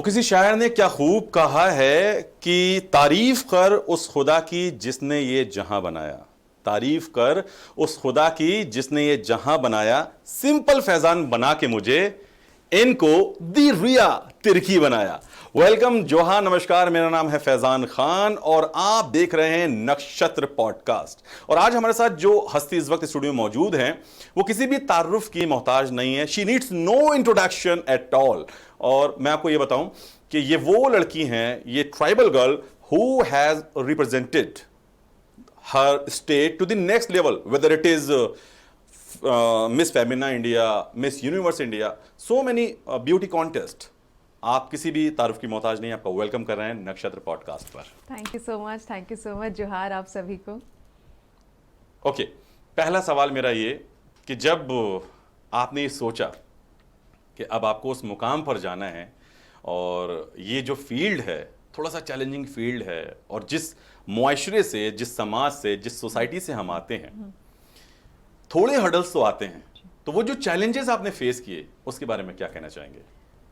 किसी शायर ने क्या खूब कहा है कि तारीफ कर उस खुदा की जिसने ये जहां बनाया, तारीफ कर उस खुदा की जिसने ये जहां बनाया, सिंपल फैजान बना के मुझे इनको दी रिया तिरकी बनाया। वेलकम जोहा, नमस्कार, मेरा नाम है फैजान खान और आप देख रहे हैं नक्षत्र पॉडकास्ट। और आज हमारे साथ जो हस्ती इस वक्त स्टूडियो में मौजूद हैं वो किसी भी तारुफ की मोहताज नहीं है। She needs no introduction at all. और मैं आपको ये बताऊं कि ये वो लड़की हैं, ये tribal girl who has represented her state to the next level, whether it is Miss Femina India, Miss Universe India, so many beauty contest। आप किसी भी तारुफ की मोहताज नहीं, आपका वेलकम कर रहे हैं नक्षत्र पॉडकास्ट पर। थैंक यू सो मच जोहार आप सभी को। ओके, पहला सवाल मेरा ये कि जब आपने ये सोचा कि अब आपको उस मुकाम पर जाना है और ये जो फील्ड है थोड़ा सा चैलेंजिंग फील्ड है और जिस मुआशरे से, जिस समाज से, जिस सोसाइटी से हम आते हैं, थोड़े हर्डल्स तो आते हैं, तो वो जो चैलेंजेस आपने फेस किए उसके बारे में क्या कहना चाहेंगे?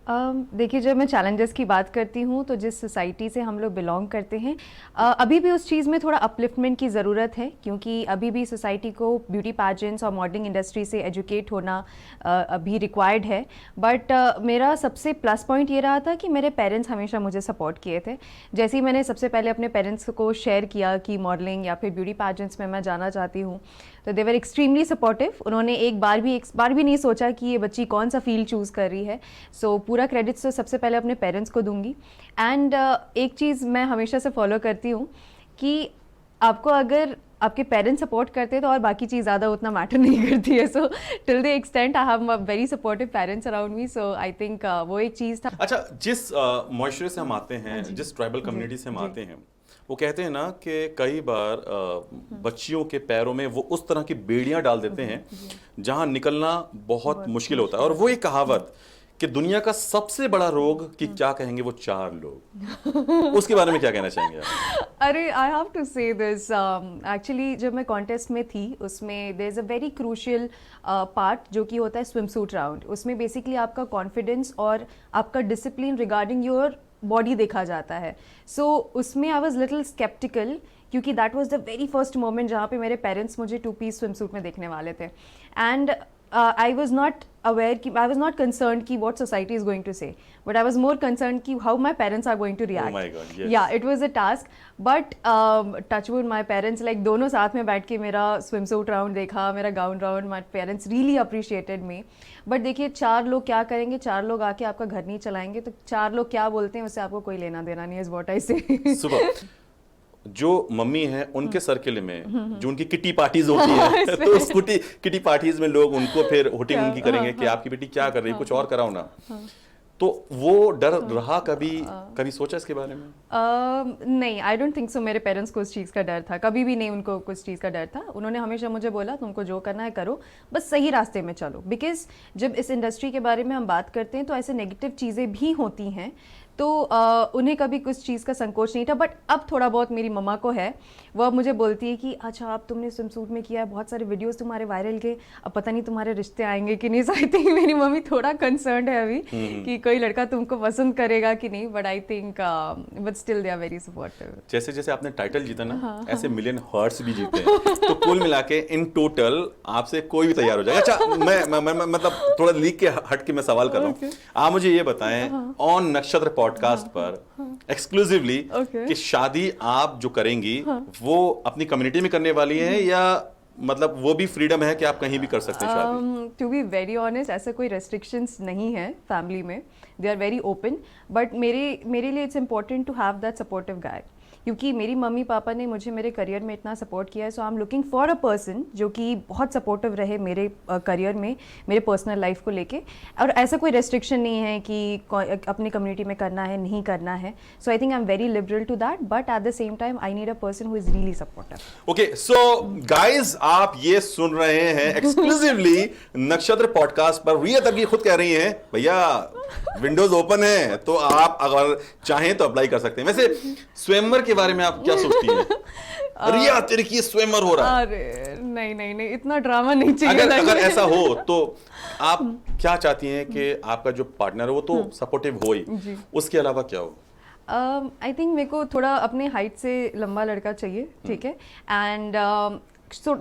देखिए, जब मैं चैलेंजेस की बात करती हूँ तो जिस सोसाइटी से हम लोग बिलोंग करते हैं अभी भी उस चीज़ में थोड़ा अपलिफ्टमेंट की ज़रूरत है, क्योंकि अभी भी सोसाइटी को ब्यूटी पैजेंट्स और मॉडलिंग इंडस्ट्री से एजुकेट होना अभी रिक्वायर्ड है। बट मेरा सबसे प्लस पॉइंट ये रहा था कि मेरे पेरेंट्स हमेशा मुझे सपोर्ट किए थे। जैसे ही मैंने सबसे पहले अपने पेरेंट्स को शेयर किया कि मॉडलिंग या फिर ब्यूटी पैजेंट्स में मैं जाना चाहती हूँ, तो दे वर एक्सट्रीमली सपोर्टिव। उन्होंने एक बार भी नहीं सोचा कि ये बच्ची कौन सा फील्ड चूज़ कर रही है। सो पूरा क्रेडिट्स तो सबसे पहले अपने पेरेंट्स को दूंगी। एंड एक चीज़ मैं हमेशा से फॉलो करती हूँ कि आपको अगर आपके पेरेंट्स सपोर्ट करते हैं तो और बाकी चीज़ ज़्यादा उतना मैटर नहीं करती है। So till the extent I have very supportive parents around me, so I think वो एक चीज़ था। अच्छा, जिस मुआशरे से हम आते हैं, जिस ट्राइबल कम्युनिटी से हम आते हैं, वो कहते हैं ना कि कई बार बच्चियों के पैरों में वो उस तरह की बेड़ियां डाल देते हैं जहां निकलना बहुत मुश्किल होता है। और वो एक कहावत कि दुनिया का सबसे बड़ा रोग कि क्या कहेंगे वो चार लोग, उसके बारे में क्या कहना चाहेंगे आप? अरे I have to say this, actually जब मैं कॉन्टेस्ट में थी उसमें there is a very crucial part जो कि होता है स्विम सूट राउंड। उसमें बेसिकली आपका कॉन्फिडेंस और आपका डिसिप्लिन रिगार्डिंग योर बॉडी देखा जाता है। सो उसमें आई वॉज लिटिल स्केप्टिकल, क्योंकि that was the very first moment जहाँ पे मेरे पेरेंट्स मुझे 2 पीस स्विम सूट में देखने वाले थे। And I was not aware कि आई वॉज नॉट कंसर्न कि what society is going to say, but I was more concern कि how my parents are going to react. Yeah it was a task, but touchwood my parents like दोनों साथ में बैठ के मेरा swim suit round देखा, मेरा gown round. My parents really appreciated me. But देखिए, 4 लोग क्या करेंगे, 4 लोग आके आपका घर नहीं चलाएंगे, तो 4 लोग क्या बोलते हैं उससे आपको कोई लेना देना नहीं है, इज व्हाट आई से। सुबह जो मम्मी है उनके सर्किल में जो उनकी किटी पार्टीज होती है तो उस किटी पार्टीज में लोग उनको फिर होटिंग उनकी करेंगे कि आपकी बेटी क्या कर रही है, कुछ और कराओ ना। तो वो डर रहा कभी सोचा इसके बारे में? नहीं, आई डोंट थिंक सो। मेरे पेरेंट्स को उस चीज़ का डर था, कभी भी नहीं उनको कुछ चीज़ का डर था। उन्होंने हमेशा मुझे बोला तुमको जो करना है करो, बस सही रास्ते में चलो। बिकॉज जब इस इंडस्ट्री के बारे में हम बात करते हैं तो ऐसे नेगेटिव चीज़ें भी होती हैं, तो उन्हें कभी कुछ चीज़ का संकोच नहीं था। बट अब थोड़ा बहुत मेरी मम्मा को है, वो अब मुझे बोलती है कि अच्छा अब तुमने स्विम सूट में किया है, बहुत सारे वीडियोस तुम्हारे वायरल के, अब पता नहीं तुम्हारे रिश्ते आएंगे कि नहीं। सो आई थिंक मेरी मम्मी थोड़ा कंसर्न्ड है अभी कि कोई लड़का तुमको पसंद करेगा कि नहीं। But I think but still they are very supportive. जैसे जैसे आपने टाइटल जीता ना, ऐसे मिलियन हार्ट्स भी जीते हैं। तो कुल मिला के इन टोटल आपसे कोई भी तैयार हो जाएगा। अच्छा, मैं मतलब थोड़ा लीक के हट के मैं सवाल कर रहा हूँ। आप मुझे ये बताएं ऑन नक्षत्र पॉडकास्ट पर एक्सक्लूसिवली कि शादी आप जो करेंगी वो अपनी कम्युनिटी में करने वाली हैं या मतलब वो भी फ्रीडम है कि आप कहीं भी कर सकते हैं शादी? टू बी वेरी ऑनेस्ट, ऐसा कोई रेस्ट्रिक्शंस नहीं है फैमिली में, they are very open. But मेरे लिए it's important to have that supportive guy, क्योंकि मेरी मम्मी पापा ने मुझे मेरे करियर में इतना सपोर्ट किया है। So I am looking for a person जो कि बहुत सपोर्टिव रहे मेरे करियर में, मेरे पर्सनल लाइफ को लेके। और ऐसा कोई रेस्ट्रिक्शन नहीं है कि अपनी कम्युनिटी में करना है नहीं करना है। So I think I am very liberal to that, but at the same time I need a person who is really supportive. Okay, so guys आप ये सुन रहे हैं एक्सक्लूसिवली नक्षत्र पॉडकास्ट पर। रिया तक खुद कह रही हैं भैया विंडोज ओपन है, तो आप अगर चाहें तो अप्लाई कर सकते हैं। वैसे स्वयंवर के बारे में आप क्या सोचती हैं? रिया तिर्की स्विमर हो रहा है। अरे नहीं नहीं नहीं, इतना ड्रामा नहीं चाहिए। अगर ऐसा हो तो आप क्या चाहती हैं कि आपका जो पार्टनर है वो तो सपोर्टिव हो ही, उसके अलावा क्या हो? आई थिंक मेरे को थोड़ा अपने हाइट से लंबा लड़का चाहिए, ठीक है, एंड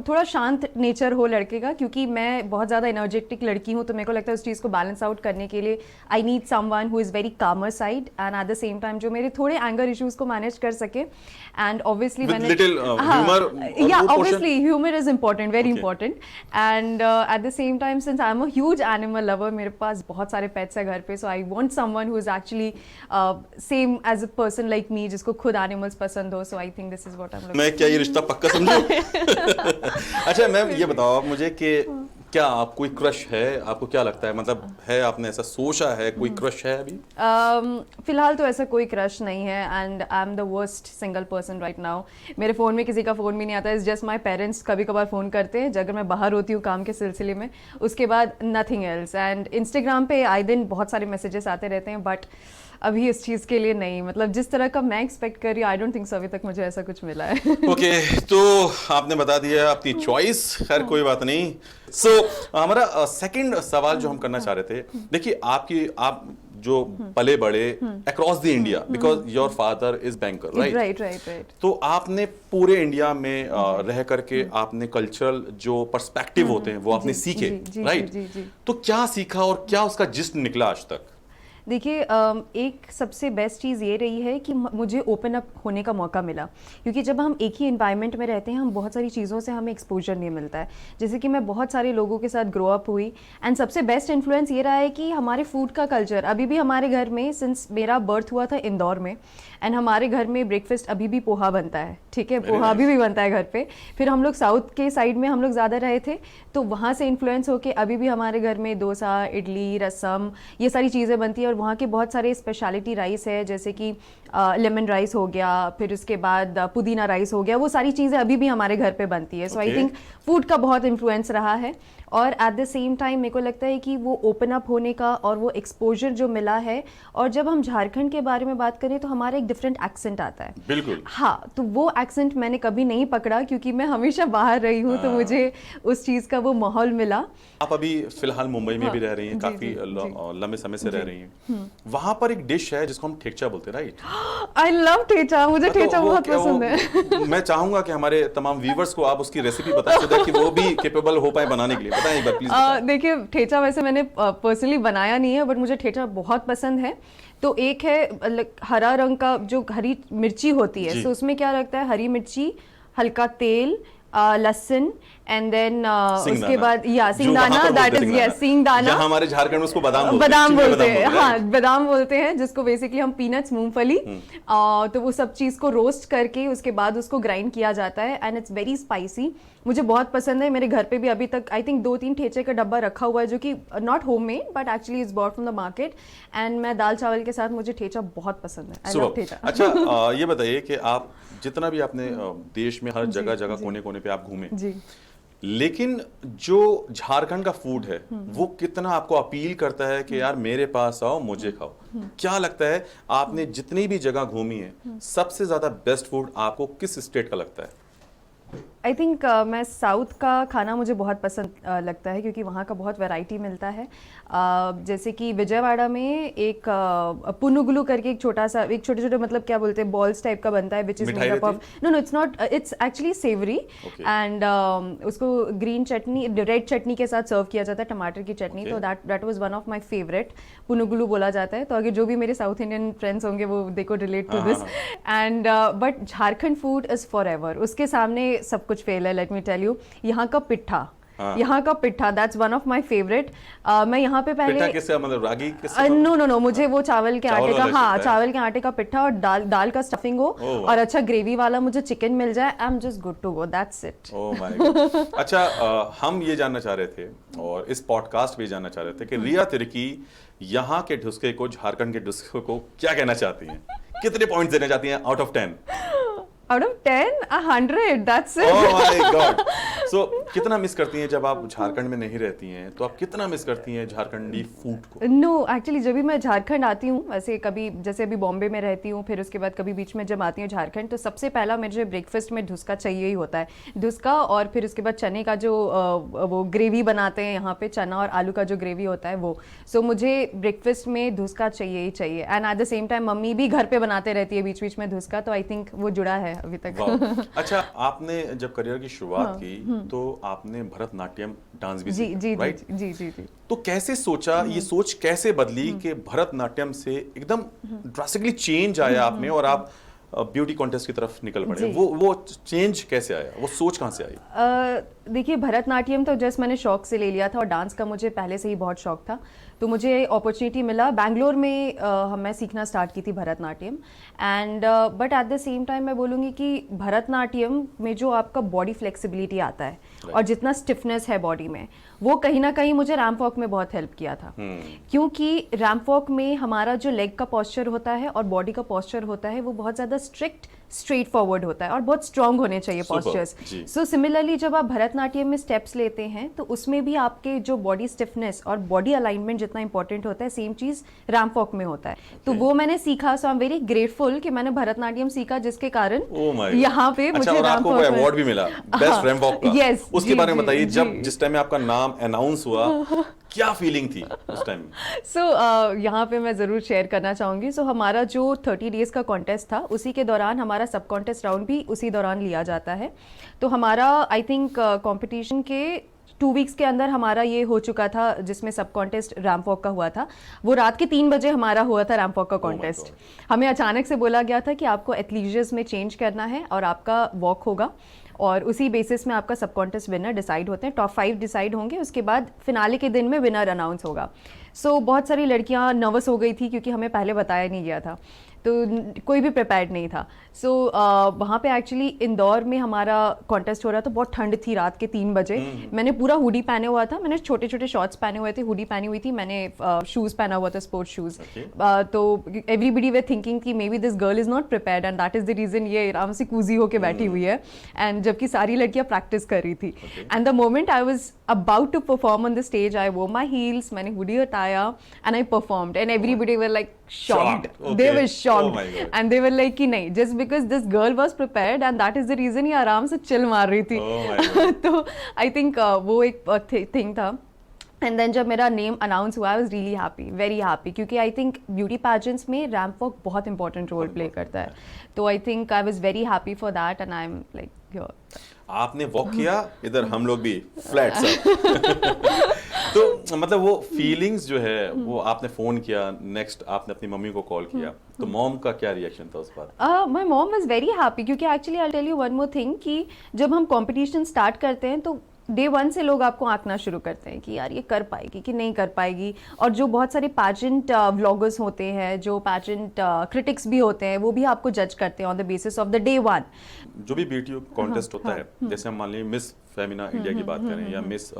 थोड़ा शांत नेचर हो लड़के का, क्योंकि मैं बहुत ज़्यादा एनर्जेटिक लड़की हूँ, तो मेरे को लगता है उस चीज़ को बैलेंस आउट करने के लिए I need someone who is very calmer side and at the same time जो मेरे थोड़े एंगर इश्यूज को मैनेज कर सके। एंड ऑब्वियसली मैंने obviously humour is important, very important, and at the same time since I am a huge animal lover, मेरे पास बहुत सारे पेट्स है घर पे, so I want someone who is actually same as a person like me, जिसको खुद animals पसंद हो। So I think this is what I am looking. मैं क्या ये रिश्ता पक्का समझूं? अच्छा मैम, ये बताओ आप मुझे कि क्या आप कोई क्रश है, आपको क्या लगता है, मतलब है, आपने ऐसा सोचा है, कोई क्रश है अभी? फिलहाल तो ऐसा कोई क्रश नहीं है, and I am the worst single person right now. मेरे फ़ोन में किसी का फ़ोन भी नहीं आता, इट्स जस्ट माई पेरेंट्स कभी कभार फ़ोन करते हैं अगर मैं बाहर होती हूँ काम के सिलसिले में, उसके बाद नथिंग एल्स। एंड इंस्टाग्राम पे आए दिन बहुत सारे मैसेजेस आते रहते हैं, बट अभी इस चीज़ के लिए नहीं, मतलब जिस तरह का मैं एक्सपेक्ट कर रही हूँ, आई डोंट थिंक सो अभी तक मुझे ऐसा कुछ मिला है। ओके, तो आपने बता दिया अपनी चॉइस, खैर कोई बात नहीं। सो हमारा सेकंड सवाल जो हम करना चाह रहे थे, देखिए आप जो पले बड़े across the India, because your father is banker, right? Right. तो आपने पूरे इंडिया में रह करके आपने कल्चरल जो पर्सपेक्टिव होते हैं वो आपने सीखे, राइट? तो क्या सीखा और क्या उसका जिस्ट निकला आज तक? देखिए, एक सबसे बेस्ट चीज़ ये रही है कि मुझे ओपन अप होने का मौका मिला, क्योंकि जब हम एक ही इन्वायरमेंट में रहते हैं, हम बहुत सारी चीज़ों से हमें एक्सपोजर नहीं मिलता है। जैसे कि मैं बहुत सारे लोगों के साथ ग्रो अप हुई, एंड सबसे बेस्ट इन्फ्लुएंस ये रहा है कि हमारे फूड का कल्चर अभी भी हमारे घर में, सिंस मेरा बर्थ हुआ था इंदौर में, एंड हमारे घर में ब्रेकफास्ट अभी भी पोहा बनता है, ठीक है, पोहा अभी भी बनता है घर पे। फिर हम लोग साउथ के साइड में हम लोग ज़्यादा रहे थे, तो वहाँ से इन्फ्लुएंस होके अभी भी हमारे घर में डोसा, इडली, रसम, ये सारी चीज़ें बनती है। और वहाँ के बहुत सारे स्पेशलिटी राइस है, जैसे कि लेमन राइस हो गया, फिर उसके बाद पुदीना राइस हो गया, वो सारी चीज़ें अभी भी हमारे घर पे बनती है। सो आई थिंक फूड का बहुत इन्फ्लुएंस रहा है, और एट द सेम टाइम मेरे को लगता है कि वो ओपन अप होने का और वो एक्सपोजर जो मिला है, और जब हम झारखंड के बारे में बात करें तो हमारा एक डिफरेंट एक्सेंट आता है। बिल्कुल। हाँ, तो वो एक्सेंट मैंने कभी नहीं पकड़ा, क्योंकि मैं हमेशा बाहर रही हूँ, तो मुझे उस चीज़ का वो माहौल मिला। आप अभी फिलहाल मुंबई में भी रह रही हैं, काफी लंबे समय से रह रही हैं। वहां पर एक डिश है जिसको हम ठेचा बोलते हैं, राइट? आई लव ठेचा, मुझे ठेचा बहुत पसंद है। मैं चाहूंगा कि हमारे तमाम व्यूवर्स को आप उसकी रेसिपी बता सके कि वो भी कैपेबल हो पाए बनाने के लिए। बताएं एक बार प्लीज। देखिए, ठेचा वैसे मैंने पर्सनली बनाया नहीं है, बट मुझे ठेचा बहुत पसंद है। तो एक है हरा रंग का जो हरी मिर्ची होती है, तो उसमें क्या लगता है, हरी मिर्ची, हल्का तेल, लहसुन, एंड देन उसके बाद सिंगदाना, दैट इज यस सिंगदाना। हमारे झारखंड में उसको बादाम बोलते हैं। हाँ, बादाम बोलते हैं, जिसको बेसिकली हम पीनट्स, मूंगफली, तो वो सब चीज को रोस्ट करके उसके बाद उसको ग्राइंड किया जाता है, एंड इट्स वेरी स्पाइसी। मुझे बहुत पसंद है। मेरे घर पे भी अभी तक आई थिंक 2-3 ठेचे का डब्बा रखा हुआ है, जो कि not home made but actually is bought from the market, and मैं दाल चावल के साथ, मुझे ठेचा बहुत पसंद है। I love thecha. अच्छा, ये बताइए कि आप जितना भी आपने देश में हर जगह कोने कोने पे आप घूमे जी, लेकिन जो झारखंड का फूड है वो कितना आपको अपील करता है कि यार मेरे पास आओ, मुझे खाओ? क्या लगता है, आपने जितनी भी जगह घूमी है, सबसे ज्यादा बेस्ट फूड आपको किस स्टेट का लगता है? आई थिंक मैं साउथ का खाना मुझे बहुत पसंद लगता है, क्योंकि वहाँ का बहुत वैरायटी मिलता है। जैसे कि विजयवाड़ा में एक पुनुगुलू करके एक छोटे मतलब क्या बोलते हैं, बॉल्स टाइप का बनता है, which is made up of, no it's not, it's actually savoury, and उसको ग्रीन चटनी, रेड चटनी के साथ सर्व किया जाता है, टमाटर की चटनी। तो that was one of my favourite, punugulu बोला जाता है। तो अगर जो भी मेरे साउथ इंडियन फ्रेंड्स होंगे वो they could relate to this, and but Jharkhand food is forever, उसके सामने सब कुछ फेल है। लेट मी टेल यू, यहाँ का pitha, that's one of my favourite. मैं यहाँ पे पहले किससे, मतलब रागी किससे? नो, मुझे वो चावल के आटे का, हाँ, चावल के आटे का पिट्ठा, और दाल का स्टफिंग हो, और अच्छा ग्रेवी वाला मुझे चिकन मिल जाए, I am just good to go, that's it. Oh my God. अच्छा, हम ये जानना चाह रहे थे और इस पॉडकास्ट में जानना चाह रहे थे कि रिया तिर्की यहाँ के ढुसके को, झारखंड के ढुसके को क्या कहना चाहती हैं? कितने पॉइंट्स देना चाहती हैं out of 10? Out of 10, 100, that's it. Oh my God. So कितना मिस करती हैं जब आप झारखंड में नहीं रहती हैं, तो आप कितना मिस करती हैं झारखंडी फूड को? नो एक्चुअली जब भी मैं झारखंड आती हूँ, वैसे कभी जैसे अभी बॉम्बे में रहती हूँ, फिर उसके बाद कभी बीच में जब आती हूँ झारखंड, तो सबसे पहला मुझे ब्रेकफास्ट में धुसका चाहिए ही होता है। धुसका और फिर उसके बाद चने का जो वो ग्रेवी बनाते हैं यहाँ पे, चना और आलू का जो ग्रेवी होता है वो। सो मुझे ब्रेकफास्ट में धुसका चाहिए ही चाहिए। And at the same time mummy भी घर पे बनाते रहती है बीच बीच में धुसका, तो आई थिंक वो जुड़ा है अभी तक। अच्छा, आपने जब करियर की शुरुआत की तो आपने भरतनाट्यम डांस भी जी सीखा, जी राइट? जी जी जी। तो कैसे सोचा, ये सोच कैसे बदली कि भरतनाट्यम से एकदम ड्रास्टिकली चेंज आया आप में और आप ब्यूटी कॉन्टेस्ट की तरफ निकल पड़े? वो चेंज कैसे आया, वो सोच कहाँ से आई? देखिए भरतनाट्यम तो जस्ट मैंने शौक से ले लिया था, और डांस का मुझे पहले से ही बहुत शौक था। तो मुझे अपॉर्चुनिटी मिला बैंगलोर में, मैं सीखना स्टार्ट की थी Bharatanatyam. And but at the same time मैं बोलूँगी कि भरतनाट्यम में जो आपका बॉडी फ्लेक्सिबिलिटी आता है और जितना स्टिफनेस है बॉडी में, वो कहीं ना कहीं मुझे रैंप वॉक में बहुत हेल्प किया था। क्योंकि रैंप वॉक में हमारा जो लेग का पोस्चर होता है और बॉडी का पोस्चर होता है वो बहुत ज़्यादा स्ट्रिक्ट, स्ट्रेट फॉरवर्ड होता है और बहुत स्ट्रांग होने चाहिए पोस्चर्स। सो सिमिलरली जब आप भरतनाट्यम में स्टेप्स लेते हैं तो उसमें भी आपके जो बॉडी स्टिफनेस और बॉडी अलाइनमेंट जितना इंपॉर्टेंट होता है, सेम चीज रैंप वॉक में होता है। तो वो मैंने सीखा। सो आई एम वेरी ग्रेटफुल कि मैंने भरतनाट्यम सीखा, जिसके कारण यहाँ पे मुझे रैंप वॉक अवार्ड भी मिला, बेस्ट रैंप वॉक का। यस, उसके बारे में बताइए, जब जिस टाइम में आपका नाम अनाउंस हुआ क्या फीलिंग थी उस टाइम? सो यहाँ पे मैं ज़रूर शेयर करना चाहूँगी। सो हमारा जो 30 डेज का कॉन्टेस्ट था, उसी के दौरान हमारा सब कॉन्टेस्ट राउंड भी उसी दौरान लिया जाता है। तो हमारा आई थिंक कंपटीशन के 2 वीक्स के अंदर हमारा ये हो चुका था, जिसमें सब कॉन्टेस्ट रैंप वॉक का हुआ था। वो रात के 3 बजे हमारा हुआ था रैंप वॉक का कॉन्टेस्ट। हमें अचानक से बोला गया था कि आपको एथलीजियस में चेंज करना है और आपका वॉक होगा, और उसी बेसिस में आपका सब कॉन्टेस्ट विनर डिसाइड होते हैं। टॉप 5 डिसाइड होंगे, उसके बाद फिनाले के दिन में विनर अनाउंस होगा। सो बहुत सारी लड़कियां नर्वस हो गई थी क्योंकि हमें पहले बताया नहीं गया था, तो कोई भी प्रिपेयर्ड नहीं था। सो वहाँ पे एक्चुअली इंदौर में हमारा कॉन्टेस्ट हो रहा था, बहुत ठंड थी रात के 3 बजे। मैंने पूरा हुडी पहने हुआ था, मैंने छोटे छोटे शॉर्ट्स पहने हुए थे, हुडी पहनी हुई थी, मैंने शूज़ पहना हुआ था, स्पोर्ट्स शूज़। तो एवरीबडी वे थिंकिंग कि may be this girl is not prepared and that is the reason ये आराम से कूजी होकर बैठी हुई है, एंड जबकि सारी लड़कियाँ प्रैक्टिस कर रही थी। And the moment I was about to perform on the stage, I wore my heels, मैंने हुडी हटाया and I performed, and everybody were like shocked. They were shocked. And they were like कि नहीं, just because this girl was prepared and that is the reason ये आराम से chill मार रही थी। तो I think वो एक thing था। एंड देन जब मेरा नेम अनाउंस हुआ, I was really happy, very happy, क्योंकि आई थिंक ब्यूटी पैजेंट्स में रैंप वॉक बहुत इंपॉर्टेंट रोल प्ले करता है। तो I think I was very happy for that and I am like आपने वॉक किया, इधर हम लोग भी फ्लैट सब। तो मतलब वो फीलिंग्स जो है वो आपने फोन किया, नेक्स्ट आपने अपनी मम्मी को कॉल किया, तो मॉम का क्या रिएक्शन था उस बार? My mom was very happy, क्योंकि actually I tell you one more thing कि जब हम कंपटीशन स्टार्ट करते हैं तो डे 1 से लोग आपको आंकना शुरू करते हैं कि यार ये कर पाएगी कि नहीं कर पाएगी। और जो बहुत सारे पैजेंट व्लॉगर्स होते हैं, जो पैजेंट क्रिटिक्स भी होते हैं, वो भी आपको जज करते हैं on the basis of the day 1। जो भी ब्यूटी कॉन्टेस्ट होता है, जैसे हम मान लीजिए मिस फेमिना इंडिया की बात करें या मिस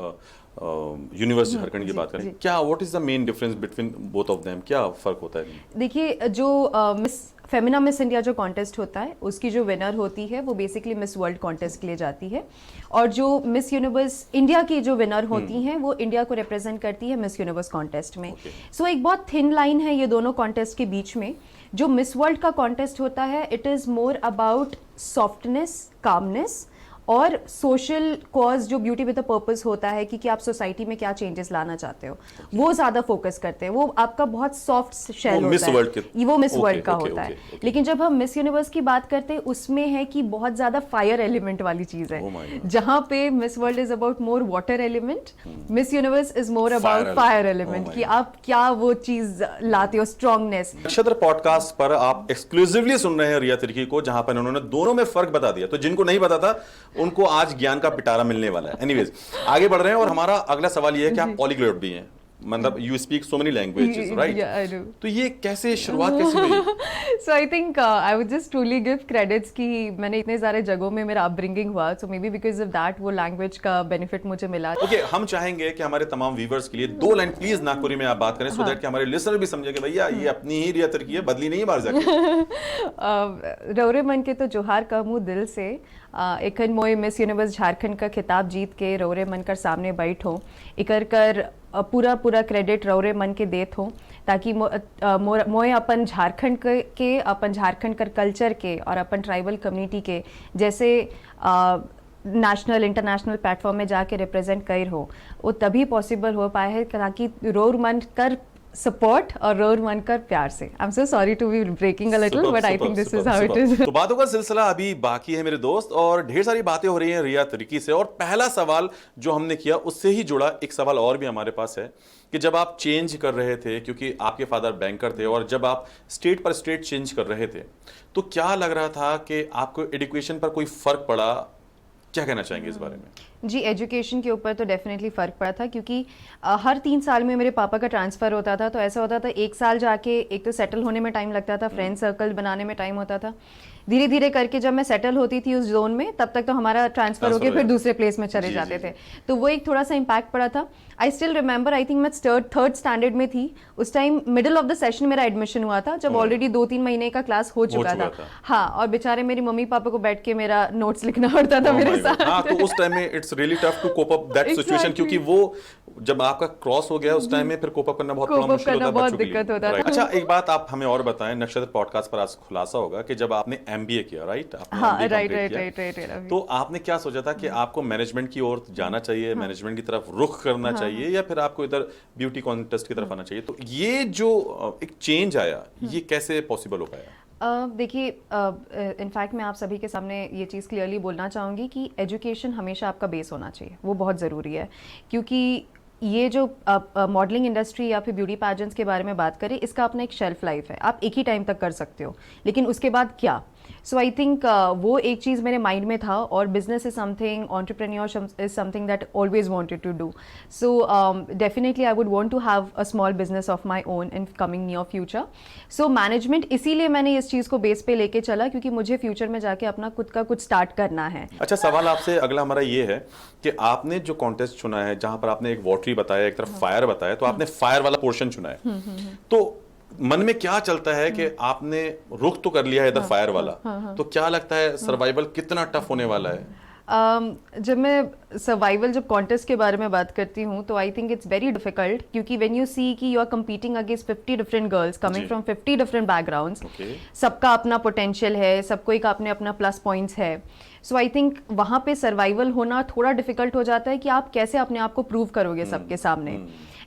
यूनिवर्स झारखंड की बात करें, क्या what is the main difference between both of them, क्या फर्क होता है? देखिए जो मिस फेमिना मिस इंडिया जो कॉन्टेस्ट होता है, उसकी जो विनर होती है वो बेसिकली मिस वर्ल्ड कॉन्टेस्ट के लिए जाती है, और जो मिस यूनिवर्स इंडिया की जो विनर होती हैं वो इंडिया को रिप्रेजेंट करती है मिस यूनिवर्स कॉन्टेस्ट में। सो एक बहुत थिन लाइन है ये दोनों कॉन्टेस्ट के बीच में। जो मिस वर्ल्ड का कॉन्टेस्ट होता है, it is more about softness, calmness और सोशल कॉज, जो ब्यूटी विद अ पर्पस होता है कि आप सोसाइटी में क्या चेंजेस लाना चाहते हो, वो ज्यादा फोकस करते हैं। वो आपका बहुत सॉफ्ट शेल होता है, वो मिस वर्ल्ड का होता है। लेकिन जब हम मिस यूनिवर्स की बात करते हैं, उसमें है कि बहुत ज्यादा फायर एलिमेंट वाली चीज है, जहां पे miss world is about more water element, miss universe is more about fire element, कि आप क्या वो चीज लाते हो, स्ट्रांगनेस। नक्षत्र पॉडकास्ट पर आप एक्सक्लूसिवली सुन रहे हैं रिया तिर्की को, जहां पर उन्होंने दोनों में फर्क बता दिया। तो जिनको नहीं पता था उनको आज ज्ञान का पिटारा मिलने वाला है। एनीवेज आगे बढ़ रहे हैं, और हमारा अगला सवाल ये है कि आप पॉलीग्लॉट भी हैं, मतलब you speak so many languages, right? Yeah, I do. तो ये कैसे शुरुआत कैसे हुई? So I think I would just truly give credits कि मैंने इतने सारे जगहों में मेरा अपब्रिंगिंग हुआ, so maybe because of that वो लैंग्वेज का बेनिफिट मुझे मिला। ओके, हम चाहेंगे कि हमारे तमाम व्यूवर्स के लिए 2 लाइन प्लीज नागपुरी में आप बात करें, सो दैट कि हमारे लिसनर भी समझे कि भैया ये अपनी ही रिया तरकी है, बदली नहीं बाहर जाके। रौरे मन के तो जोहार कहूँ दिल से, एखन मोय मिस यूनिवर्स झारखंड का खिताब जीत के रौरे मन कर सामने बैठो, इकर कर पूरा पूरा क्रेडिट रौरे मन के देत हो, ताकि मोय अपन झारखंड के अपन झारखंड कर कल्चर के और अपन ट्राइबल कम्युनिटी के जैसे नेशनल इंटरनेशनल प्लेटफॉर्म में जाके रिप्रेजेंट कर हो, वो तभी पॉसिबल हो पाए है ताकि रोर मन कर सपोर्ट और रोर मन कर प्यार से। I am so sorry to be breaking a little, but I think this is how it is. तो बातों का सिलसिला अभी बाकी है मेरे दोस्त, और ढेर सारी बातें हो रही हैं रिया तरीकी से, और पहला सवाल जो हमने किया उससे ही जुड़ा एक सवाल और भी हमारे पास है कि जब आप चेंज कर रहे थे, क्योंकि आपके फादर बैंकर थे, और जब आप स्टेट पर स्टेट चेंज कर रहे थे, तो क्या लग रहा था कि आपको एजुकेशन पर कोई फर्क पड़ा? क्या कहना चाहेंगे इस बारे में? जी, एजुकेशन के ऊपर तो डेफिनेटली फ़र्क पड़ा था, क्योंकि हर 3 साल में मेरे पापा का ट्रांसफ़र होता था, तो ऐसा होता था 1 साल जाके एक तो सेटल होने में टाइम लगता था, फ्रेंड सर्कल बनाने में टाइम होता था। धीरे धीरे करके जब मैं सेटल होती थी उस जोन में, तब तक तो हमारा ट्रांसफ़र होकर फिर दूसरे प्लेस में चले जाते थे, तो वो एक थोड़ा सा इम्पैक्ट पड़ा था। I still remember, I think मैं थर्ड स्टैंडर्ड में थी उस time, middle of the session मेरा एडमिशन हुआ था, जब ऑलरेडी 2-3 महीने का क्लास हो चुका था। हाँ, और बेचारे मेरी मम्मी पापा को बैठ के मेरा नोट्स लिखना पड़ता था मेरे साथ। हाँ, तो उस टाइम में it's really tough to cope up that situation, क्योंकि वो जब आपका क्रॉस हो गया उस टाइम में फिर कोप अप करना बहुत मुश्किल होता है, बहुत दिक्कत होता था। अच्छा, एक बात आप हमें और बताएं, नक्षत्र पॉडकास्ट पर आज खुलासा होगा कि जब आपने एमबीए किया, राइट? हाँ, राइट। तो आपने क्या सोचा था कि आपको मैनेजमेंट की ओर जाना चाहिए, मैनेजमेंट की तरफ रुख करना चाहिए, या फिर आपको इधर ब्यूटी कॉन्टेस्ट की तरफ आना चाहिए? तो ये जो एक चेंज आया, ये कैसे पॉसिबल हो पाया? देखिए, इनफैक्ट मैं आप सभी के सामने ये चीज़ क्लियरली बोलना चाहूँगी कि एजुकेशन हमेशा आपका बेस होना चाहिए, वो बहुत ज़रूरी है, क्योंकि ये जो मॉडलिंग इंडस्ट्री या फिर ब्यूटी पैजेंट्स के बारे में बात करें, इसका अपना एक शेल्फ लाइफ है, आप एक ही टाइम तक कर सकते हो, लेकिन उसके बाद क्या? सो आई थिंक वो एक चीज़ मेरे माइंड में था, और business is something, entrepreneurship is something that always wanted to do. So definitely I would want to have a small business of my own in coming near future. So management इसीलिए मैंने इस चीज़ को base पे लेके चला, क्योंकि मुझे future में जाके अपना खुद का कुछ स्टार्ट करना है। अच्छा, सवाल आपसे अगला हमारा ये है कि आपने जो कॉन्टेस्ट चुना है, जहां पर आपने एक वॉटरी बताया, एक तरफ फायर बताया, तो आपने फायर वाला पोर्शन चुना है, तो मन में क्या चलता है कि आपने रुख तो कर लिया है इधर फायर वाला, तो क्या लगता है सर्वाइवल कितना टफ होने वाला है? जब मैं सर्वाइवल, जब कॉन्टेस्ट के बारे में बात करती हूँ, तो I think it's very difficult, क्योंकि व्हेन यू सी कि you are competing against 50 different girls coming from 50 different backgrounds, सबका अपना पोटेंशियल है, सबको एक अपने अपना प्लस पॉइंट्स है। सो आई थिंक वहाँ पे सर्वाइवल होना थोड़ा डिफिकल्ट हो जाता है कि आप कैसे अपने आप को प्रूव करोगे सबके सामने।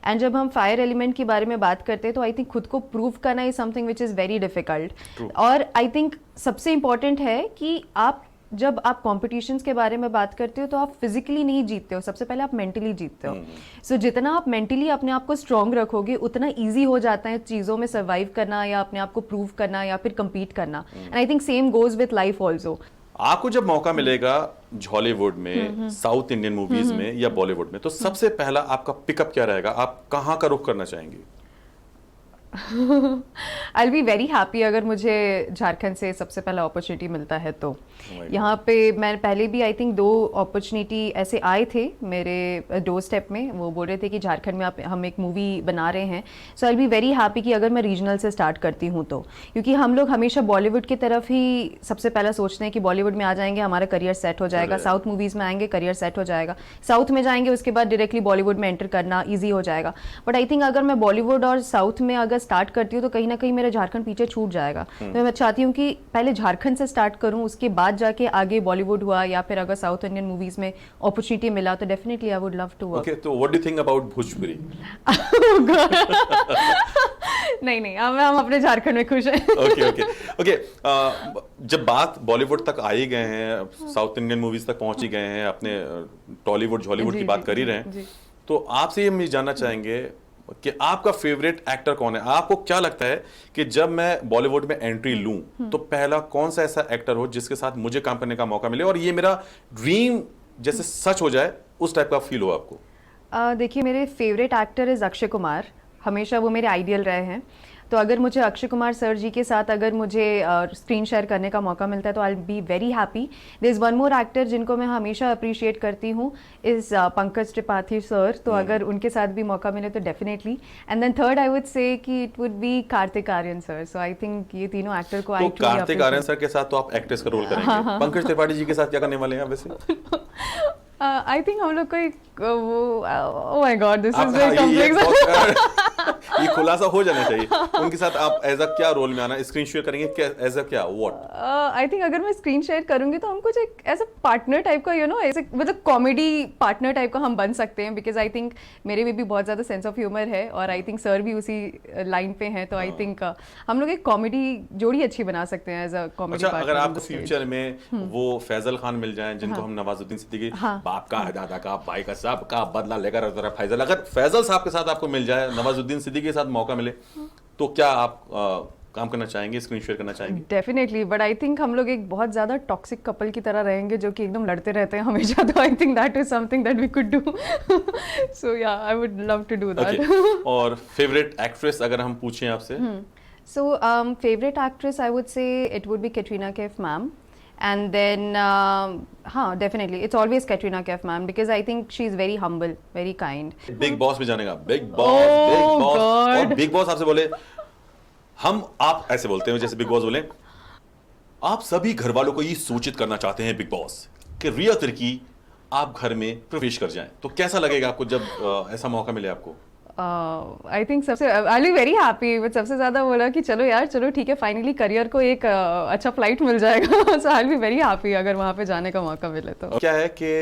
एंड जब हम फायर एलिमेंट के बारे में बात करते हैं, तो आई थिंक खुद को प्रूव करना is something which is very difficult. और आई थिंक सबसे इम्पॉर्टेंट है कि आप जब आप कॉम्पिटिशन्स के बारे में बात करते हो, तो आप फिजिकली नहीं जीतते हो, सबसे पहले आप मेंटली जीतते हो। सो जितना आप मेंटली अपने आप को स्ट्रांग रखोगे, उतना ईजी हो जाता है चीज़ों में सर्वाइव करना, या अपने आप को प्रूव करना, या फिर कम्पीट करना। And I think same goes with life also. आपको जब मौका मिलेगा हॉलीवुड में, साउथ इंडियन मूवीज में या बॉलीवुड में, तो सबसे पहला आपका पिकअप क्या रहेगा? आप कहाँ का रुख करना चाहेंगे? आई बी वेरी हैप्पी अगर मुझे झारखंड से सबसे पहला अपॉर्चुनिटी मिलता है तो। यहाँ पे मैं पहले भी आई थिंक 2 अपॉर्चुनिटी ऐसे आए थे मेरे डोर स्टेप में, वो बोल रहे थे कि झारखंड में हम एक मूवी बना रहे हैं। सो आई बी वेरी हैप्पी कि अगर मैं रीजनल से स्टार्ट करती हूँ तो, क्योंकि हम लोग हमेशा बॉलीवुड की तरफ ही सबसे पहला सोचते हैं कि बॉलीवुड में आ जाएंगे हमारा करियर सेट हो जाएगा, साउथ मूवीज़ में आएंगे करियर सेट हो जाएगा, साउथ में जाएंगे उसके बाद डायरेक्टली बॉलीवुड में एंटर करना ईजी हो जाएगा। बट आई थिंक अगर मैं बॉलीवुड और साउथ में अगर स्टार्ट करती हूँ, तो कहीं ना कहीं मेरा झारखंड पीछे छूट जाएगा। तो मैं चाहती हूँ कि पहले झारखंड से स्टार्ट करूँ, उसके बाद जाके आगे बॉलीवुड हुआ, या फिर अगर साउथ इंडियन मूवीज में अपॉर्चुनिटी मिला तो definitely I would love to work. Okay, तो what do you think about Bhojpuri? नहीं, हम अपने झारखंड में खुश हैं। ओके, जब बात बॉलीवुड तक आ ही गए हैं, साउथ इंडियन मूवीज तक पहुंच ही गए हैं, अपने टॉलीवुड हॉलीवुड की बात कर ही रहे हैं, तो आपसे ये हम जानना चाहेंगे कि आपका फेवरेट एक्टर कौन है? आपको क्या लगता है कि जब मैं बॉलीवुड में एंट्री लूं, तो पहला कौन सा ऐसा एक्टर हो जिसके साथ मुझे काम करने का मौका मिले और ये मेरा ड्रीम जैसे सच हो जाए, उस टाइप का फील हो आपको? देखिए मेरे favourite actor is Akshay Kumar, हमेशा वो मेरे आइडियल रहे हैं। तो अगर मुझे अक्षय कुमार सर जी के साथ अगर मुझे स्क्रीन शेयर करने का मौका मिलता है तो I will be very happy. There is one more actor जिनको मैं हमेशा अप्रिशिएट करती हूँ इज़ पंकज त्रिपाठी सर, तो अगर उनके साथ भी मौका मिले तो definitely. And then third I would say कि it would be Kartik Aaryan sir. So I think ये तीनों एक्टर को तो कार्तिक आर्यन सर के साथ तो आप एक्ट्रेस का रोल करेंगे, पंकज त्रिपाठी जी के साथ क्या करने वाले हैं वैसे? आई थिंक हम लोग को एक वो ओह my God this is very ये कॉम्प्लेक्स। ये खुलासा हो जाना चाहिए। उनके साथ आप एज अ क्या रोल में आना, स्क्रीन शेयर करेंगे क्या, एज अ क्या, व्हाट? आई थिंक अगर मैं स्क्रीन शेयर करूंगी तो हम कुछ एक ऐसा पार्टनर टाइप का ऐसे मतलब कॉमेडी पार्टनर टाइप का हम बन सकते हैं, बिकॉज आई थिंक मेरे में भी बहुत ज़्यादा सेंस ऑफ ह्यूमर है और आई थिंक सर भी उसी लाइन पे हैं, तो आई थिंक हम लोग एक कॉमेडी जोड़ी अच्छी बना सकते हैं एज अ कॉमेडी अच्छा, पार्टनर। अगर आपको फ्यूचर में वो फैजल खान मिल जाएं जिनको हम नवाजुद्दीन सिद्दीकी, बाप का, दादा का, भाई का, सब का बदला लेकर फैजल, अगर फैजल साहब के साथ आपको मिल जाए, नवाजुद्दीन सिद्दीकी के साथ मौका मिले, तो क्या आप काम करना चाहेंगे, स्क्रीन शेयर करना चाहेंगे? डेफिनेटली, बट आई थिंक हम लोग एक बहुत ज्यादा टॉक्सिक कपल की तरह रहेंगे जो कि एकदम लड़ते रहते हैं हमेशा, तो I think that is something that we could do. So yeah I would love to do that. और फेवरेट एक्ट्रेस अगर हम पूछें आपसे? So favourite actress I would say it would be Katrina Kaif ma'am, and then हाँ definitely it's always Katrina Kaif ma'am because I think she's very humble, very kind. Big boss में जाने का, big boss, big boss, और big boss आपसे बोले, आप ऐसे बोलते हैं जैसे बिग बॉस बोले, आप सभी घर वालों को ये सूचित करना चाहते हैं बिग बॉस कि रिया तिर्की आप घर में प्रवेश कर जाएं, तो कैसा लगेगा आपको जब ऐसा मौका मिले आपको? आई थिंक सबसे आई बी वेरी हैप्पी, बट सबसे ज़्यादा बोला कि चलो यार, चलो ठीक है, फाइनली करियर को एक अच्छा फ्लाइट मिल जाएगा। सो आई बी वेरी हैप्पी अगर वहाँ पे जाने का मौका मिले तो। क्या है कि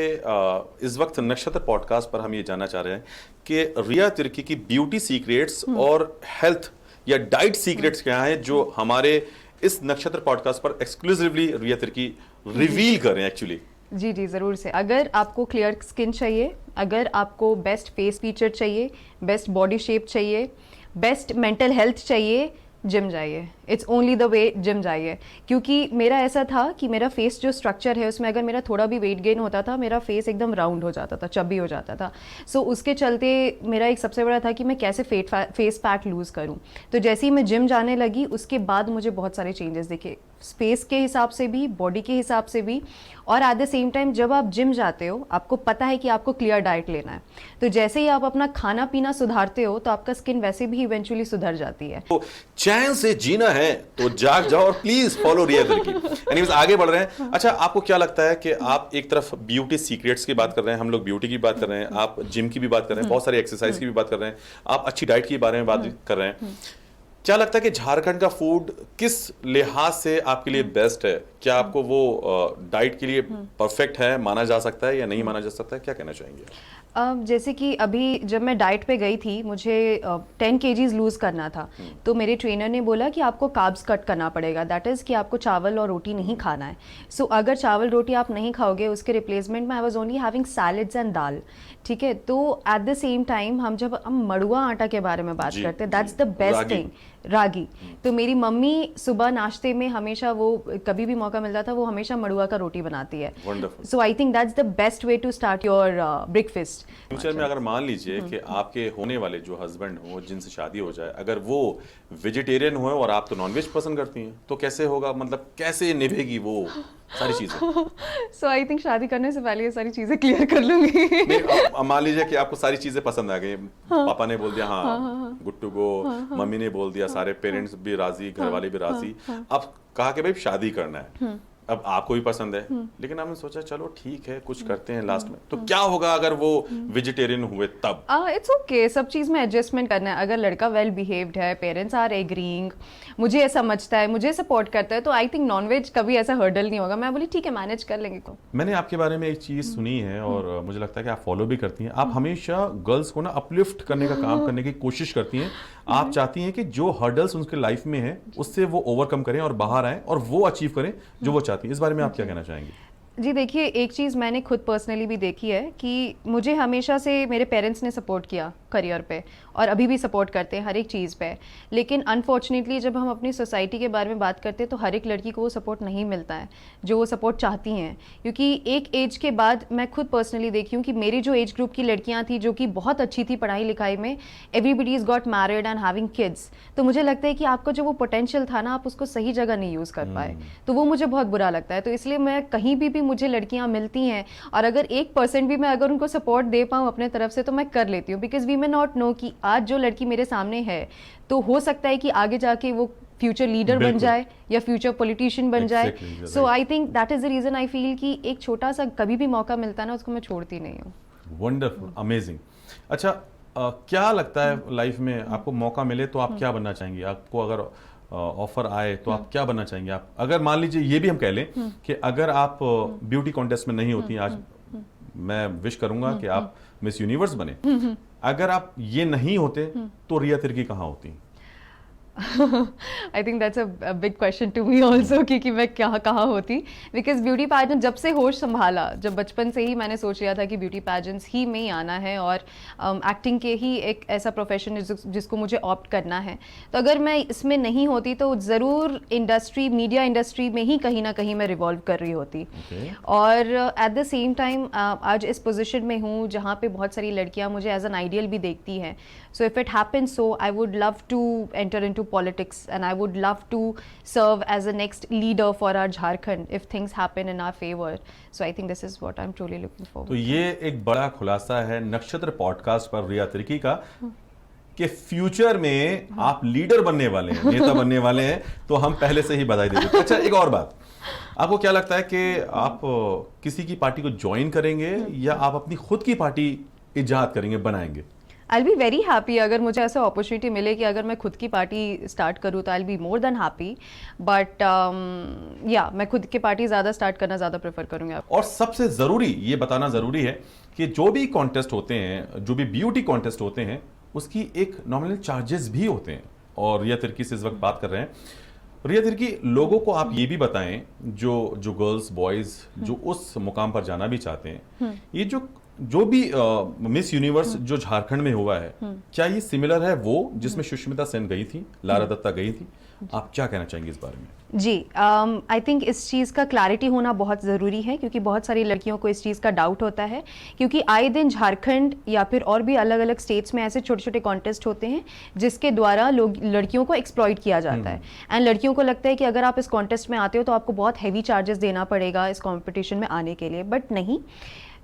इस वक्त नक्षत्र पॉडकास्ट पर हम ये जानना चाह रहे हैं कि रिया तिर्की की ब्यूटी सीक्रेट्स और हेल्थ या डाइट सीक्रेट्स क्या हैं जो हमारे इस नक्षत्र पॉडकास्ट पर एक्सक्लूसिवली रिया तिर्की रिवील कर रहे हैं एक्चुअली। जी जी, ज़रूर से। अगर आपको क्लियर स्किन चाहिए, अगर आपको बेस्ट फेस फीचर चाहिए, बेस्ट बॉडी शेप चाहिए, बेस्ट मेंटल हेल्थ चाहिए, जिम जाइए। It's only the way, gym जाइए। क्योंकि मेरा ऐसा था कि मेरा फेस जो स्ट्रक्चर है उसमें अगर मेरा थोड़ा भी वेट गेन होता था, मेरा फेस एकदम राउंड हो जाता था, चब्बी हो जाता था। सो उसके चलते मेरा एक सबसे बड़ा था कि मैं कैसे फेस फैट लूज़ करूं। तो जैसे ही मैं जिम जाने लगी उसके बाद मुझे बहुत सारे चेंजेस दिखे, स्पेस के हिसाब से भी, बॉडी के हिसाब से भी, और एट द सेम टाइम जब आप जिम जाते हो आपको पता है कि आपको क्लियर डाइट लेना है, तो जैसे ही आप अपना खाना पीना सुधारते हो तो आपका स्किन वैसे भी इवेंचुअली सुधर जाती है। तो चैन से जीना है तो जाग जाओ और please follow Riya Tirkey. Anyways आगे बढ़ रहे हैं। अच्छा, आपको क्या लगता है कि आप एक तरफ ब्यूटी सीक्रेट्स की बात कर रहे हैं, हम लोग ब्यूटी की बात कर रहे हैं, आप जिम की भी बात कर रहे हैं, बहुत सारी एक्सरसाइज की भी बात कर रहे हैं, आप अच्छी डाइट के बारे में बात कर रहे हैं, क्या लगता है कि झारखंड का फूड किस लिहाज से आपके लिए बेस्ट है? क्या आपको वो डाइट के लिए परफेक्ट है, माना जा सकता है या नहीं माना जा सकता है? क्या कहना चाहेंगे? जैसे कि अभी जब मैं डाइट पे गई थी, मुझे 10 kgs लूज़ करना था, तो मेरे ट्रेनर ने बोला कि आपको कार्ब्स कट करना पड़ेगा, दैट इज़ कि आपको चावल और रोटी नहीं खाना है। सो अगर चावल रोटी आप नहीं खाओगे, उसके रिप्लेसमेंट में I was only having salads and dal, ठीक है। तो एट द सेम टाइम हम मड़ुआ आटा के बारे में बात करते हैं, दैट्स द बेस्ट थिंग, रागी। तो मेरी मम्मी सुबह नाश्ते में हमेशा, वो कभी भी मौका मिलता था, वो हमेशा मड़ुआ का रोटी बनाती है। So I think that's the best way to start your breakfast. Future में अगर मान लीजिए कि आपके होने वाले जो हस्बैंड हो, जिनसे शादी हो जाए, अगर वो वेजिटेरियन हो और आप तो नॉनवेज पसंद करती हैं, तो कैसे होगा? मतलब कैसे निभेगी वो सारी चीजें? सो आई थिंक शादी करने से पहले ये सारी चीजें क्लियर कर लूंगी। मान लीजिए कि आपको सारी चीजें पसंद आ गई, पापा ने बोल दिया हाँ गुड टू गो, मम्मी ने बोल दिया, सारे पेरेंट्स भी राजी, घर वाले भी राजी, अब कहा कि भाई शादी करना है, अब आपको भी पसंद है, लेकिन आपने सोचा चलो ठीक है कुछ करते हैं लास्ट में, तो क्या होगा अगर वो वेजिटेरियन हुए तब? इट्स ओके, सब चीज़ में एडजस्टमेंट करना है। अगर लड़का वेल बिहेव्ड है, पेरेंट्स आर एग्रीइंग, मुझे ऐसा समझता है, मुझे सपोर्ट करता है, तो आई थिंक नॉनवेज कभी ऐसा हर्डल नहीं होगा। मैं बोली ठीक है, मैनेज कर लेंगे। को मैंने आपके बारे में एक चीज सुनी है और मुझे लगता है कि आप फॉलो भी करती हैं, आप हमेशा गर्ल्स को ना अपलिफ्ट करने का काम करने की कोशिश करती हैं। आप चाहती हैं कि जो हर्डल्स उनके लाइफ में है उससे वो ओवरकम करें और बाहर आए और वो अचीव करें जो वो चाहती हैं। इस बारे में आप क्या कहना चाहेंगे? जी देखिए, एक चीज़ मैंने खुद पर्सनली भी देखी है कि मुझे हमेशा से मेरे पेरेंट्स ने सपोर्ट किया करियर पे और अभी भी सपोर्ट करते हैं हर एक चीज़ पे। लेकिन अनफॉर्चुनेटली जब हम अपनी सोसाइटी के बारे में बात करते हैं तो हर एक लड़की को वो सपोर्ट नहीं मिलता है जो वो सपोर्ट चाहती हैं, क्योंकि एक एज के बाद मैं खुद पर्सनली देखी हूँ कि मेरी जो एज ग्रुप की लड़कियाँ थी जो कि बहुत अच्छी थी पढ़ाई लिखाई में, everybody is got married and having kids, तो मुझे लगता है कि आपका जो वो पोटेंशियल था ना आप उसको सही जगह नहीं यूज़ कर पाए, तो वो मुझे बहुत बुरा लगता है। तो इसलिए मैं कहीं भी मुझे लड़कियाँ मिलती हैं और अगर 1% भी मैं अगर उनको सपोर्ट दे पाऊँ अपने तरफ से तो मैं कर लेती हूँ, because we may not know कि आज जो लड़की मेरे सामने है तो हो सकता है कि आगे जाके वो फ्यूचर लीडर बन जाए या फ्यूचर पॉलिटिशियन बन जाए। So I think that is the reason I feel कि एक छोटा सा कभी भी मौका मिलता है ना उसको मैं छोड़ती नहीं हूँ। Wonderful, amazing. अच्छा, क्या लगता है लाइफ में आपको मौका मिले तो आप क्या बनना चाहेंगे? आपको अगर ऑफर आए तो आप क्या बनना चाहेंगे? आप अगर मान लीजिए ये भी हम कह लें कि अगर आप ब्यूटी कॉन्टेस्ट में नहीं होती, आज मैं विश करूंगा कि आप मिस यूनिवर्स बने, अगर आप ये नहीं होते तो रिया तिर्की कहाँ होती? I think that's a big question to me also कि मैं कहाँ होती, बिकॉज ब्यूटी पैजेंट जब से होश संभाला, जब बचपन से ही मैंने सोच लिया था कि ब्यूटी पैजेंट्स ही में ही आना है और एक्टिंग के ही एक ऐसा प्रोफेशन जिसको मुझे ऑप्ट करना है। तो अगर मैं इसमें नहीं होती तो ज़रूर इंडस्ट्री, मीडिया इंडस्ट्री में ही कहीं ना कहीं मैं रिवॉल्व कर रही होती। और एट द सेम टाइम आज इस पोजिशन में हूँ जहाँ पे बहुत सारी लड़कियाँ मुझे एज एन आइडियल भी देखती हैं। So if it happens so I would love to enter into politics and I would love to serve as the next leader for our Jharkhand if things happen in our favor. So I think this is what I'm truly looking for. तो ये एक बड़ा खुलासा है नक्षत्र podcast पर रिया तिर्की का कि फ्यूचर में आप लीडर बनने वाले हैं, नेता बनने वाले हैं, तो हम पहले से ही बधाई दे देते हैं। अच्छा, एक और बात, आपको क्या लगता है कि आप किसी की पार्टी को ज्वाइन करेंगे या आप अपनी खुद की पार्टी इजाद करेंगे, बनाएंगे? I'll be very happy अगर मुझे ऐसा अपॉर्चुनिटी मिले कि अगर मैं खुद की पार्टी स्टार्ट करूँ तो I'll be more than happy, but या मैं खुद की पार्टी ज़्यादा स्टार्ट करना ज़्यादा प्रेफर करूँगी। और सबसे ज़रूरी ये बताना ज़रूरी है कि जो भी कॉन्टेस्ट होते हैं, जो भी ब्यूटी कॉन्टेस्ट होते हैं, उसकी एक नॉमिनल चार्जेस भी होते हैं। और रिया तिर्की से इस वक्त बात कर रहे हैं। रिया तिर्की, लोगों को आप ये भी बताएं, जो गर्ल्स बॉयज़ जो उस मुकाम पर जाना भी चाहते हैं, ये जो भी मिस यूनिवर्स जो झारखंड में हुआ है, क्या ये सिमिलर है वो जिसमें सुष्मिता सेन गई थी, लारा दत्ता गई थी? आप क्या कहना चाहेंगे इस बारे में? जी, आई थिंक इस चीज़ का क्लैरिटी होना बहुत ज़रूरी है, क्योंकि बहुत सारी लड़कियों को इस चीज़ का डाउट होता है, क्योंकि आए दिन झारखंड या फिर और भी अलग अलग स्टेट्स में ऐसे छोटे छोटे कॉन्टेस्ट होते हैं जिसके द्वारा लोग लड़कियों को एक्सप्लॉइट किया जाता है। एंड लड़कियों को लगता है कि अगर आप इस कॉन्टेस्ट में आते हो तो आपको बहुत हैवी चार्जेस देना पड़ेगा इस कॉम्पिटिशन में आने के लिए, बट नहीं।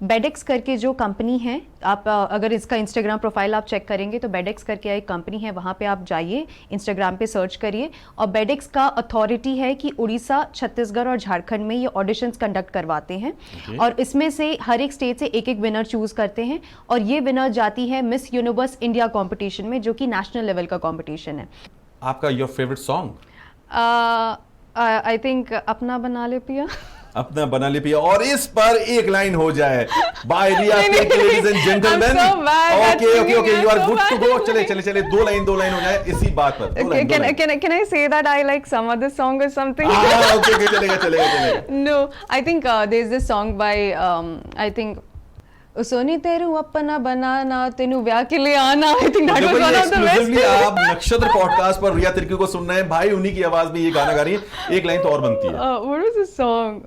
बेडेक्स करके जो कंपनी है, आप अगर इसका इंस्टाग्राम प्रोफाइल आप चेक करेंगे तो बेडेक्स करके एक कंपनी है, वहाँ पे आप जाइए, इंस्टाग्राम पे सर्च करिए, और बेडेक्स का अथॉरिटी है कि उड़ीसा, छत्तीसगढ़ और झारखंड में ये ऑडिशंस कंडक्ट करवाते हैं। और इसमें से हर एक स्टेट से एक एक विनर चूज करते हैं, और ये विनर जाती है मिस यूनिवर्स इंडिया कॉम्पिटिशन में, जो कि नेशनल लेवल का कॉम्पिटिशन है। आपका your favourite song? I think अपना बना ले पिया। अपना बना ले पिया, और इस पर एक लाइन हो जाए by Riya Tirkey, ladies and gentleman. Okay, you are good to go. चले दो लाइन हो जाए इसी बात पर। Can I say that I like some other song or something? Okay, चलेगा। No, I think there's this song by I think सोनी तेरू अपना बनाना तेनू ब्याह के लिए आना। I think that was one of the best. आप नक्षत्र पॉडकास्ट पर रिया तिर्की को सुन रहे हैं, भाई उन्हीं की आवाज में ये गाना गा रही है। एक लाइन तो और बनती है। What is this song?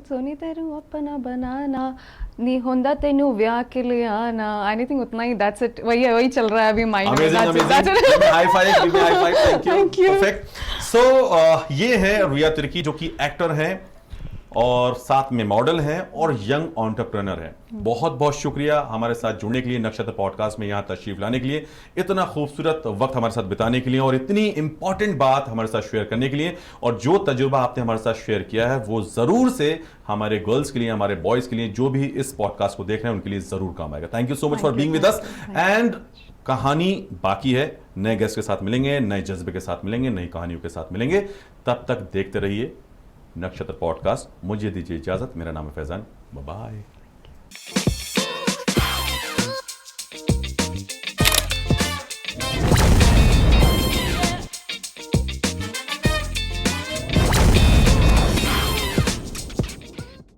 सोनी तेरू अपना बनाना नी होंदा तेनू ब्याह के लिए आना। आई थिंक उतना ही, दैट्स इट। वही चल रहा है अभी माइंड में। High five, thank you, perfect. So ये है रिया तिर्की, जो कि एक्टर हैं और साथ में मॉडल हैं और यंग एंटरप्रेन्योर हैं। बहुत बहुत शुक्रिया हमारे साथ जुड़ने के लिए, नक्षत्र पॉडकास्ट में यहाँ तशरीफ लाने के लिए, इतना खूबसूरत वक्त हमारे साथ बिताने के लिए, और इतनी इंपॉर्टेंट बात हमारे साथ शेयर करने के लिए। और जो तजुर्बा आपने हमारे साथ शेयर किया है वो जरूर से हमारे गर्ल्स के लिए, हमारे बॉयज के लिए, जो भी इस पॉडकास्ट को देख रहे हैं उनके लिए जरूर काम आएगा। Thank you so much for being with us. And कहानी बाकी है, नए गेस्ट के साथ मिलेंगे, नए जज्बे के साथ मिलेंगे, नई कहानियों के साथ मिलेंगे। तब तक देखते रहिए नक्षत्र पॉडकास्ट। मुझे दीजिए इजाजत। मेरा नाम है फैजान। Bye bye.